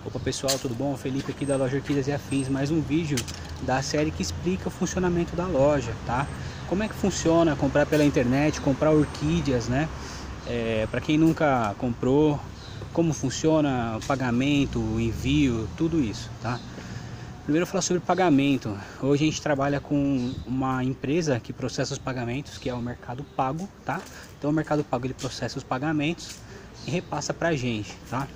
Opa pessoal, tudo bom? Felipe aqui da loja Orquídeas e Afins, mais um vídeo da série que explica o funcionamento da loja, tá? Como é que funciona comprar pela internet, comprar orquídeas, né? Para quem nunca comprou, como funciona o pagamento, o envio, tudo isso, tá? Primeiro eu vou falar sobre pagamento. Hoje a gente trabalha com uma empresa que processa os pagamentos, que é o Mercado Pago, tá? Então o Mercado Pago ele processa os pagamentos e repassa pra gente, tá?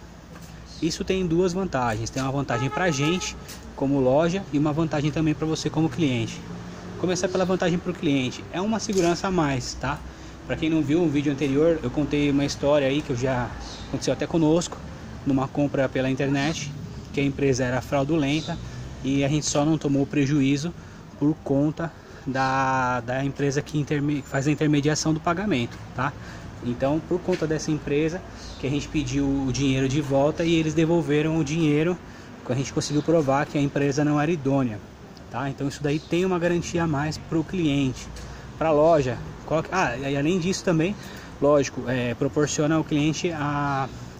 Isso tem duas vantagens, tem uma vantagem pra gente como loja e uma vantagem também para você como cliente. Começar pela vantagem para o cliente, é uma segurança a mais, tá? Para quem não viu o vídeo anterior, eu contei uma história aí que já aconteceu até conosco, numa compra pela internet, que a empresa era fraudulenta e a gente só não tomou prejuízo por conta da empresa que faz a intermediação do pagamento, tá? Então, por conta dessa empresa, que a gente pediu o dinheiro de volta e eles devolveram o dinheiro, que a gente conseguiu provar que a empresa não era idônea, tá? Então isso daí tem uma garantia a mais para o cliente, para a loja. E além disso também, lógico, proporciona ao cliente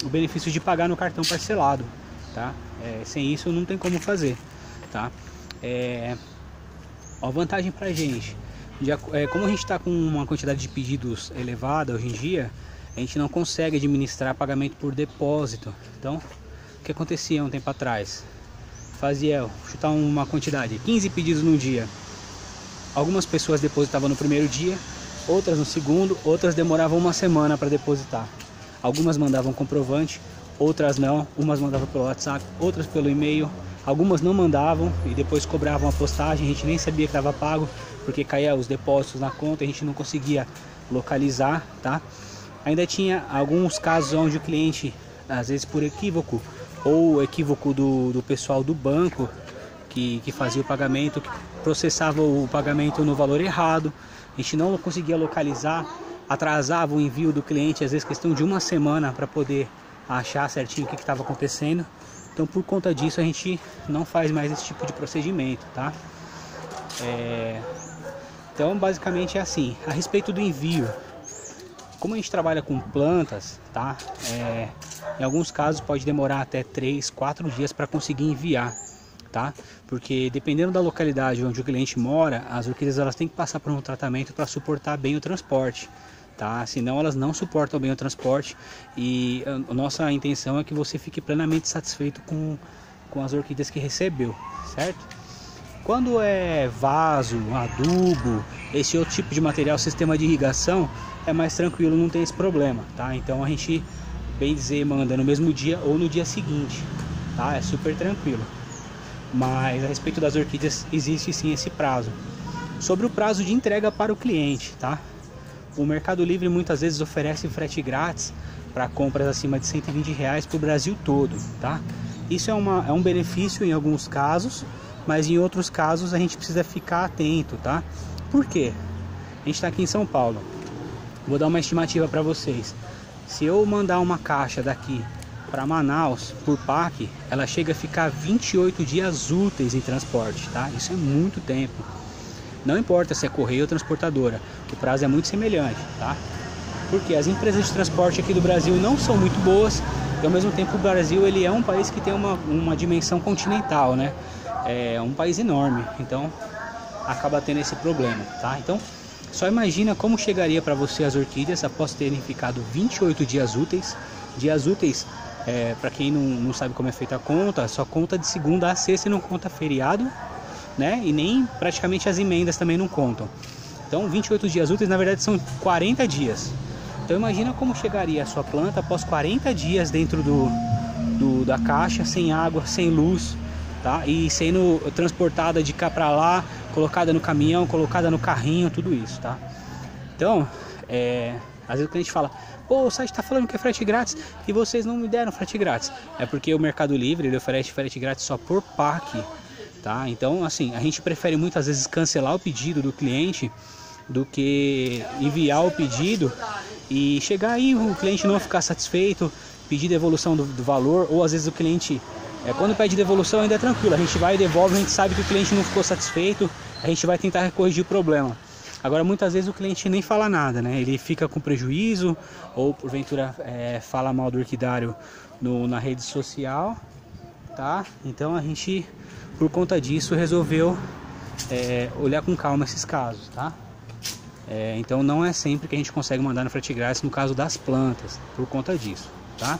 o benefício de pagar no cartão parcelado, tá? Sem isso não tem como fazer, tá? A vantagem para a gente, como a gente está com uma quantidade de pedidos elevada hoje em dia, a gente não consegue administrar pagamento por depósito. Então, o que acontecia um tempo atrás? Fazia, chutar uma quantidade, 15 pedidos num dia. Algumas pessoas depositavam no primeiro dia, outras no segundo, outras demoravam uma semana para depositar. Algumas mandavam comprovante, outras não. Umas mandavam pelo WhatsApp, outras pelo e-mail. Algumas não mandavam e depois cobravam a postagem, a gente nem sabia que estava pago, porque caía os depósitos na conta, a gente não conseguia localizar, tá? Ainda tinha alguns casos onde o cliente, às vezes por equívoco, ou equívoco do pessoal do banco que fazia o pagamento, que processava o pagamento no valor errado, a gente não conseguia localizar, atrasava o envio do cliente, às vezes questão de uma semana para poder achar certinho o que estava acontecendo. Então por conta disso a gente não faz mais esse tipo de procedimento, tá? Então basicamente é assim. A respeito do envio, como a gente trabalha com plantas, tá? Em alguns casos pode demorar até 3, 4 dias para conseguir enviar, tá? Porque dependendo da localidade onde o cliente mora, as orquídeas elas têm que passar por um tratamento para suportar bem o transporte, tá? Senão elas não suportam bem o transporte e a nossa intenção é que você fique plenamente satisfeito com as orquídeas que recebeu, certo? Quando é vaso, adubo, esse outro tipo de material, sistema de irrigação, é mais tranquilo, não tem esse problema, tá? Então a gente, bem dizer, manda no mesmo dia ou no dia seguinte, tá? É super tranquilo. Mas a respeito das orquídeas existe sim esse prazo. Sobre o prazo de entrega para o cliente, tá? O Mercado Livre muitas vezes oferece frete grátis para compras acima de R$ 120 para o Brasil todo, tá? Isso é um benefício em alguns casos, mas em outros casos a gente precisa ficar atento, tá? Por quê? A gente está aqui em São Paulo. Vou dar uma estimativa para vocês. Se eu mandar uma caixa daqui para Manaus por PAC, ela chega a ficar 28 dias úteis em transporte, tá? Isso é muito tempo. Não importa se é correio ou transportadora, o prazo é muito semelhante, tá? Porque as empresas de transporte aqui do Brasil não são muito boas e ao mesmo tempo o Brasil ele é um país que tem uma dimensão continental, né? É um país enorme, então acaba tendo esse problema, tá? Então só imagina como chegaria para você as orquídeas após terem ficado 28 dias úteis. Dias úteis, para quem não sabe como é feita a conta, só conta de segunda a sexta e não conta feriado, né? E nem praticamente as emendas também não contam. Então 28 dias úteis na verdade são 40 dias. Então imagina como chegaria a sua planta após 40 dias dentro da caixa, sem água, sem luz, tá? E sendo transportada de cá para lá, colocada no caminhão, colocada no carrinho, tudo isso, tá? Então, às vezes o cliente fala: pô, o site tá falando que é frete grátis e vocês não me deram frete grátis. É porque o Mercado Livre ele oferece frete grátis só por PAC, tá? Então, assim, a gente prefere muitas vezes cancelar o pedido do cliente do que enviar o pedido e chegar aí o cliente não ficar satisfeito, pedir devolução do valor, ou às vezes o cliente, quando pede devolução ainda é tranquilo, a gente vai e devolve, a gente sabe que o cliente não ficou satisfeito, a gente vai tentar corrigir o problema. Agora muitas vezes o cliente nem fala nada, né? Ele fica com prejuízo ou porventura fala mal do orquidário na rede social tá? Então a gente, por conta disso, resolveu olhar com calma esses casos, tá? Então não é sempre que a gente consegue mandar no frete grátis no caso das plantas, por conta disso, tá?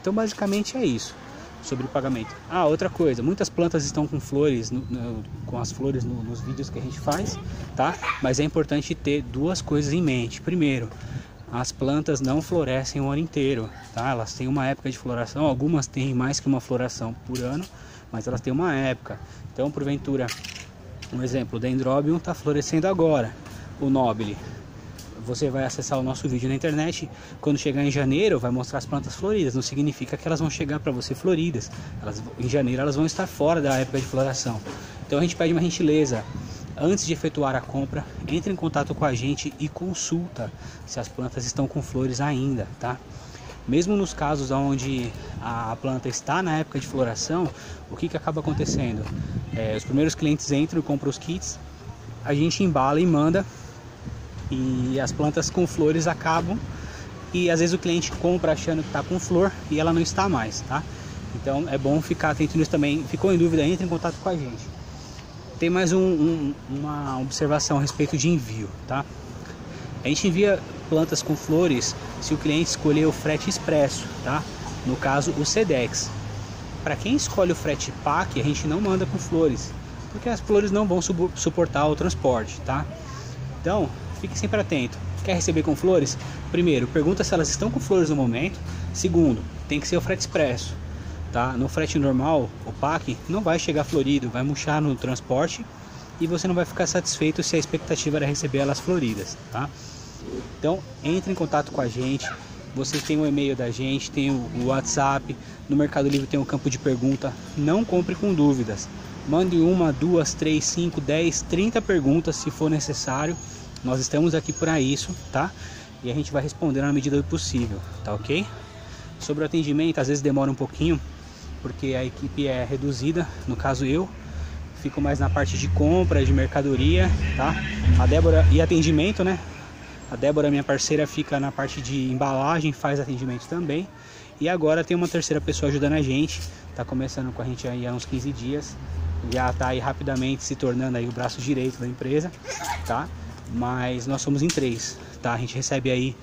Então basicamente é isso sobre o pagamento. Outra coisa, muitas plantas estão com flores, com as flores nos vídeos que a gente faz, tá? Mas é importante ter duas coisas em mente. Primeiro, as plantas não florescem o ano inteiro, tá? Elas têm uma época de floração, algumas têm mais que uma floração por ano, mas elas têm uma época. Então, porventura, um exemplo, o Dendrobium está florescendo agora, o Nobile. Você vai acessar o nosso vídeo na internet, quando chegar em janeiro vai mostrar as plantas floridas, não significa que elas vão chegar para você floridas. Em janeiro elas vão estar fora da época de floração. Então a gente pede uma gentileza, antes de efetuar a compra, entre em contato com a gente e consulta se as plantas estão com flores ainda, tá? Mesmo nos casos onde a planta está na época de floração, o que acaba acontecendo? Os primeiros clientes entram e compram os kits, a gente embala e manda, e as plantas com flores acabam, e às vezes o cliente compra achando que está com flor e ela não está mais, tá? Então é bom ficar atento nisso também. Ficou em dúvida, entre em contato com a gente. Tem mais uma observação a respeito de envio, tá? A gente envia plantas com flores se o cliente escolher o frete expresso, tá? No caso, o Sedex. Para quem escolhe o frete PAC, a gente não manda com flores, porque as flores não vão suportar o transporte, tá? Então, fique sempre atento. Quer receber com flores? Primeiro, pergunta se elas estão com flores no momento. Segundo, tem que ser o frete expresso, tá? No frete normal, o PAC não vai chegar florido, vai murchar no transporte e você não vai ficar satisfeito se a expectativa era receber elas floridas, tá? Então, entre em contato com a gente. Vocês têm o e-mail da gente, tem o WhatsApp. No Mercado Livre tem um campo de pergunta. Não compre com dúvidas. Mande 1, 2, 3, 5, 10, 30 perguntas se for necessário. Nós estamos aqui para isso, tá? E a gente vai responder na medida do possível, tá ok? Sobre o atendimento, às vezes demora um pouquinho, porque a equipe é reduzida. No caso eu fico mais na parte de compra, de mercadoria, tá? A Débora e atendimento, né? A Débora, minha parceira, fica na parte de embalagem, faz atendimento também. E agora tem uma terceira pessoa ajudando a gente. Tá começando com a gente aí há uns 15 dias. Já tá aí rapidamente se tornando aí o braço direito da empresa, tá? Mas nós somos em 3, tá? A gente recebe aí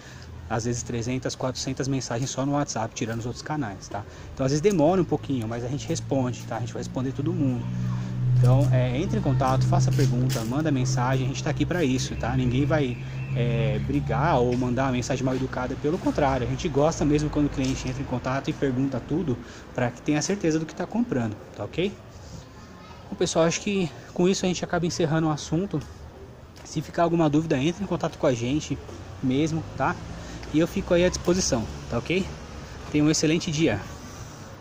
às vezes 300, 400 mensagens só no WhatsApp, tirando os outros canais, tá? Então às vezes demora um pouquinho, mas a gente responde, tá? A gente vai responder todo mundo. Então entre em contato, faça pergunta, manda mensagem, a gente tá aqui para isso, tá? Ninguém vai brigar ou mandar uma mensagem mal educada, pelo contrário, a gente gosta mesmo quando o cliente entra em contato e pergunta tudo para que tenha certeza do que está comprando, tá ok? Bom, pessoal, acho que com isso a gente acaba encerrando o assunto. Se ficar alguma dúvida, entre em contato com a gente mesmo, tá? E eu fico aí à disposição, tá ok? Tenha um excelente dia.